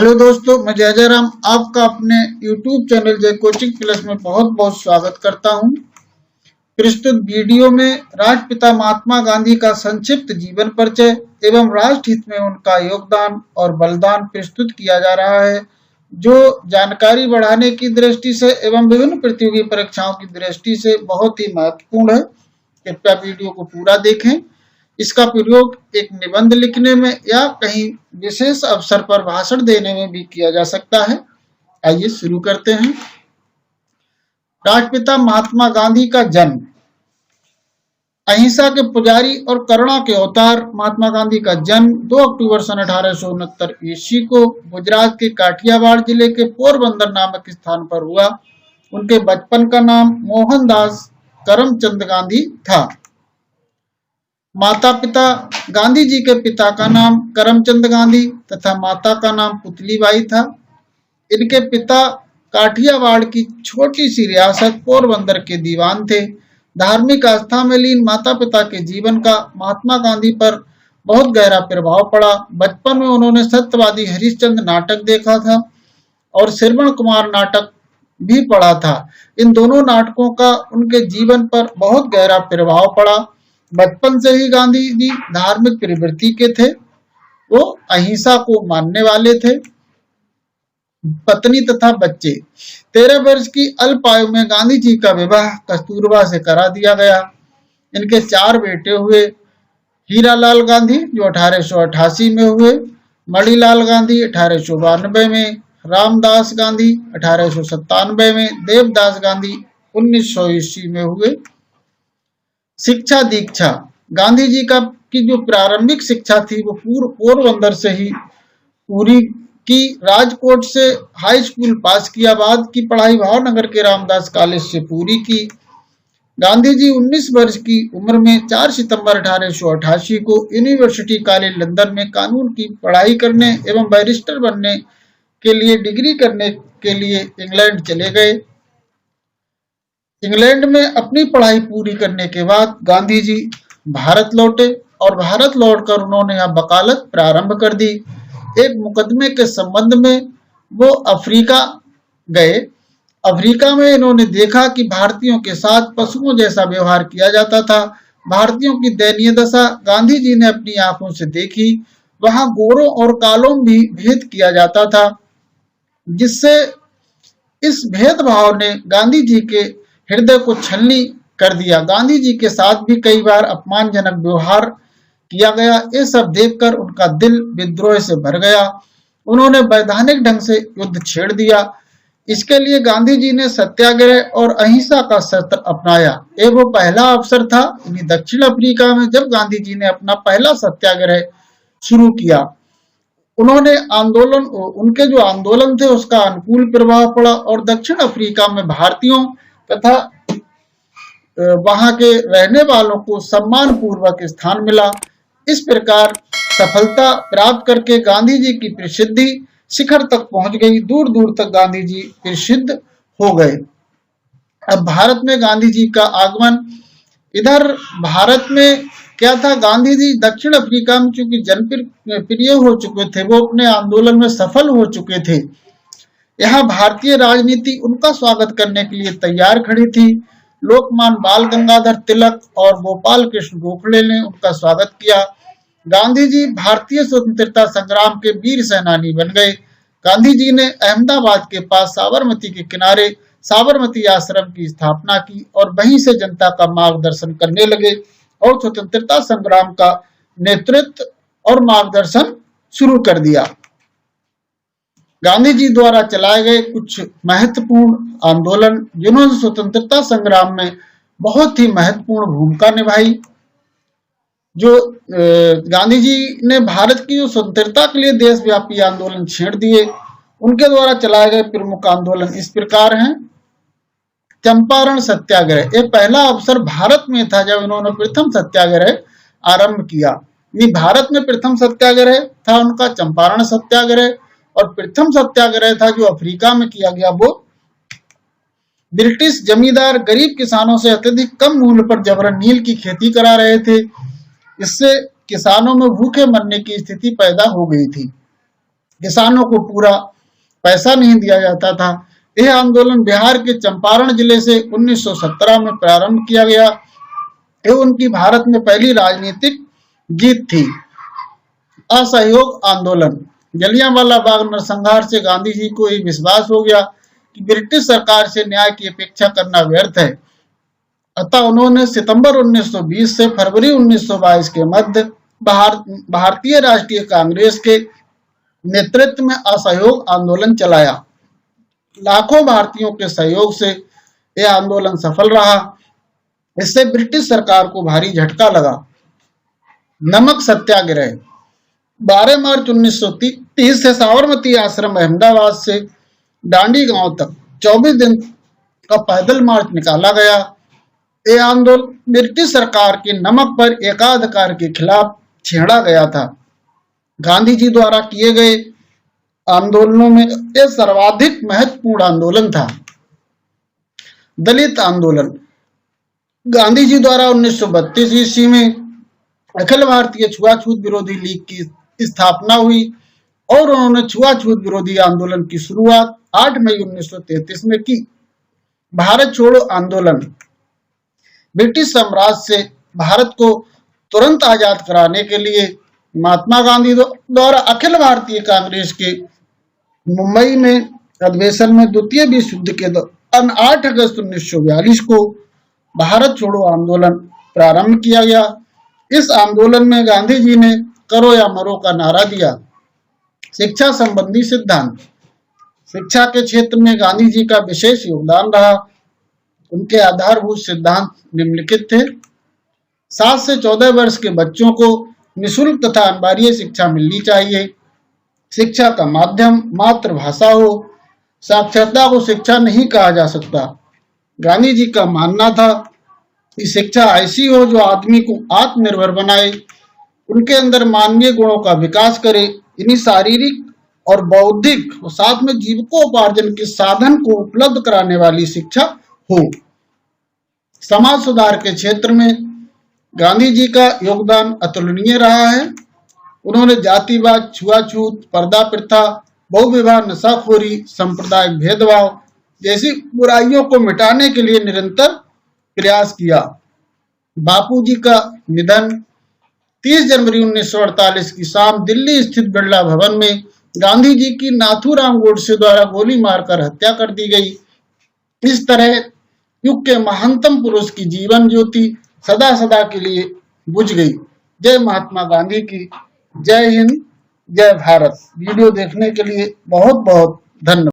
Hello दोस्तों, मैं जय जयराम आपका अपने YouTube चैनल जय कोचिंग प्लस में बहुत बहुत स्वागत करता हूं। प्रस्तुत वीडियो में राष्ट्रपिता महात्मा गांधी का संक्षिप्त जीवन परिचय एवं राष्ट्र हित में उनका योगदान और बलिदान प्रस्तुत किया जा रहा है, जो जानकारी बढ़ाने की दृष्टि से एवं विभिन्न प्रतियोगी परीक्षाओं की दृष्टि से बहुत ही महत्वपूर्ण है। कृपया वीडियो को पूरा देखें। इसका प्रयोग एक निबंध लिखने में या कहीं विशेष अवसर पर भाषण देने में भी किया जा सकता है। आइए शुरू करते हैं। राष्ट्रपिता महात्मा गांधी का जन्म। अहिंसा के पुजारी और करुणा के अवतार महात्मा गांधी का जन्म 2 अक्टूबर सन 1869 ईस्वी को गुजरात के काठियावाड़ जिले के पोरबंदर नामक स्थान पर हुआ। उनके बचपन का नाम मोहनदास करमचंद गांधी था। माता पिता गांधी जी के पिता का नाम करमचंद गांधी तथा माता का नाम पुतलीबाई था। इनके पिता काठियावाड़ की छोटी सी रियासत पोरबंदर के दीवान थे। धार्मिक आस्था में लीन माता पिता के जीवन का महात्मा गांधी पर बहुत गहरा प्रभाव पड़ा। बचपन में उन्होंने सत्यवादी हरिश्चंद्र नाटक देखा था और श्रवण कुमार नाटक भी पढ़ा था। इन दोनों नाटकों का उनके जीवन पर बहुत गहरा प्रभाव पड़ा। बचपन से ही गांधी जी धार्मिक प्रवृत्ति के थे। वो अहिंसा को मानने वाले थे। पत्नी तथा बच्चे। 13 वर्ष की अल्प आयु में गांधी जी का विवाह कस्तूरबा से करा दिया गया। इनके 4 बेटे हुए। हीरालाल गांधी जो 1888 में हुए, मणिलाल गांधी 1892 में, रामदास गांधी 1897 में, देवदास गांधी 1900 ईस्वी में हुए। शिक्षा दीक्षा। गांधी जी की जो प्रारंभिक शिक्षा थी वो पोरबंदर से ही पूरी की। राजकोट से हाई स्कूल पास किया। बाद की पढ़ाई भावनगर के रामदास कॉलेज से पूरी की। गांधी जी 19 वर्ष की उम्र में 4 सितंबर 1888 को यूनिवर्सिटी कॉलेज लंदन में कानून की पढ़ाई करने एवं बैरिस्टर बनने के लिए डिग्री करने के लिए इंग्लैंड चले गए। इंग्लैंड में अपनी पढ़ाई पूरी करने के बाद गांधी जी भारत लौटे और भारत लौटकर उन्होंने यहाँ वकालत प्रारंभ कर दी। एक मुकदमे के संबंध में वो अफ्रीका गए। अफ्रीका में इन्होंने देखा कि भारतीयों के साथ पशुओं जैसा व्यवहार किया जाता था। भारतीयों की दयनीय दशा गांधी जी ने अपनी आंखों से देखी। वहां गोरों और कालों में भी भेद किया जाता था, जिससे इस भेदभाव ने गांधी जी के हृदय को छलनी कर दिया। गांधी जी के साथ भी कई बार अपमानजनक व्यवहार किया गया। ये सब देखकर उनका दिल विद्रोह से भर गया। उन्होंने वैधानिक ढंग से युद्ध छेड़ दिया। इसके लिए गांधी जी ने सत्याग्रह और अहिंसा का शस्त्र अपनाया। ये वो पहला अवसर था दक्षिण अफ्रीका में जब गांधी जी ने अपना पहला सत्याग्रह शुरू किया। उन्होंने उनके जो आंदोलन थे उसका अनुकूल प्रभाव पड़ा और दक्षिण अफ्रीका में भारतीयों तथा वहां के रहने वालों को सम्मान पूर्वक स्थान मिला। इस प्रकार सफलता प्राप्त करके गांधी जी की प्रसिद्धि शिखर तक पहुंच गई। दूर दूर तक गांधी जी प्रसिद्ध हो गए। अब भारत में गांधी जी का आगमन। इधर भारत में क्या था, गांधी जी दक्षिण अफ्रीका में चूंकि जनप्रिय हो चुके थे, वो अपने आंदोलन में सफल हो चुके थे। यहाँ भारतीय राजनीति उनका स्वागत करने के लिए तैयार खड़ी थी। लोकमान्य बाल गंगाधर तिलक और गोपाल कृष्ण गोखले ने उनका स्वागत किया। गांधी जी भारतीय स्वतंत्रता संग्राम के वीर सेनानी बन गए। गांधी जी ने अहमदाबाद के पास साबरमती के किनारे साबरमती आश्रम की स्थापना की और वहीं से जनता का मार्गदर्शन करने लगे और स्वतंत्रता संग्राम का नेतृत्व और मार्गदर्शन शुरू कर दिया। गांधी जी द्वारा चलाए गए कुछ महत्वपूर्ण आंदोलन जिन्होंने स्वतंत्रता संग्राम में बहुत ही महत्वपूर्ण भूमिका निभाई। जो गांधी जी ने भारत की स्वतंत्रता के लिए देशव्यापी आंदोलन छेड़ दिए, उनके द्वारा चलाए गए प्रमुख आंदोलन इस प्रकार हैं। चंपारण सत्याग्रह। ये पहला अवसर भारत में था जब इन्होंने प्रथम सत्याग्रह आरंभ किया। ये भारत में प्रथम सत्याग्रह था उनका चंपारण सत्याग्रह, और प्रथम सत्याग्रह था जो अफ्रीका में किया गया वो ब्रिटिश जमींदार गरीब किसानों से अत्यधिक कम मूल्य पर जबरन नील की खेती करा रहे थे। इससे किसानों में भूखे मरने की स्थिति पैदा हो गई थी। किसानों को पूरा पैसा नहीं दिया जाता था। यह आंदोलन बिहार के चंपारण जिले से 1917 में प्रारंभ किया गया। यह उनकी भारत में पहली राजनीतिक जीत थी। असहयोग आंदोलन। जलियांवाला बाग नरसंहार से गांधी जी को यह विश्वास हो गया कि ब्रिटिश सरकार से न्याय की अपेक्षा करना व्यर्थ है। अतः उन्होंने सितंबर 1920 से फरवरी 1922 के मध्य भारतीय राष्ट्रीय कांग्रेस के नेतृत्व में असहयोग आंदोलन चलाया। लाखों भारतीयों के सहयोग से यह आंदोलन सफल रहा। इससे ब्रिटिश सरकार को भारी झटका लगा। नमक सत्याग्रह। 12 मार्च 1930 से साबरमती आश्रम अहमदाबाद से डांडी गांव तक 24 दिन का पैदल मार्च निकाला गया। यह आंदोलन ब्रिटिश सरकार के नमक पर एकाधिकार के खिलाफ छेड़ा गया था। गांधी जी द्वारा किए गए आंदोलनों में यह सर्वाधिक महत्वपूर्ण आंदोलन था। दलित आंदोलन। गांधी जी द्वारा 1932 ईस्वी में अखिल भारतीय छुआछूत विरोधी लीग की स्थापना हुई और उन्होंने छुआछूत विरोधी आंदोलन की शुरुआत 8 मई 1933 में की। भारत छोड़ो आंदोलन। ब्रिटिश साम्राज्य से भारत को तुरंत आजाद कराने के लिए महात्मा गांधी द्वारा अखिल भारतीय कांग्रेस के मुंबई में अधिवेशन में द्वितीय विश्व युद्ध के दौरान 8 अगस्त 1942 को भारत छोड़ो आंदोलन प्रारंभ किया गया। इस आंदोलन में गांधी जी ने करो या मरो का नारा दिया। शिक्षा संबंधी सिद्धांत। शिक्षा के क्षेत्र में गांधी जी का विशेष योगदान रहा। उनके आधारभूत सिद्धांत निम्नलिखित थे। 7 से 14 वर्ष के बच्चों को निःशुल्क तथा अनिवार्य शिक्षा मिलनी चाहिए। शिक्षा का माध्यम मातृभाषा हो। साक्षरता को शिक्षा नहीं कहा जा सकता। गांधी जी का मानना था कि शिक्षा ऐसी हो जो आदमी को आत्मनिर्भर बनाए, उनके अंदर मानवीय गुणों का विकास करे। इन्हीं शारीरिक और बौद्धिक और साथ में जीविकोपार्जन के साधन को उपलब्ध कराने वाली शिक्षा हो। समाज सुधार के क्षेत्र में गांधी जी का योगदान अतुलनीय रहा है। उन्होंने जातिवाद, छुआछूत, पर्दा प्रथा, बहुविवाह, नशाखोरी, सांप्रदायिक भेदभाव जैसी बुराइयों को मिटाने के लिए निरंतर प्रयास किया। बापूजी का निधन। 30 जनवरी 1948 की शाम दिल्ली स्थित बिरला भवन में गांधी जी की नाथूराम गोडसे द्वारा गोली मारकर हत्या कर दी गई। इस तरह युग के महानतम पुरुष की जीवन ज्योति सदा सदा के लिए बुझ गई। जय महात्मा गांधी की। जय हिंद, जय भारत। वीडियो देखने के लिए बहुत बहुत धन्यवाद।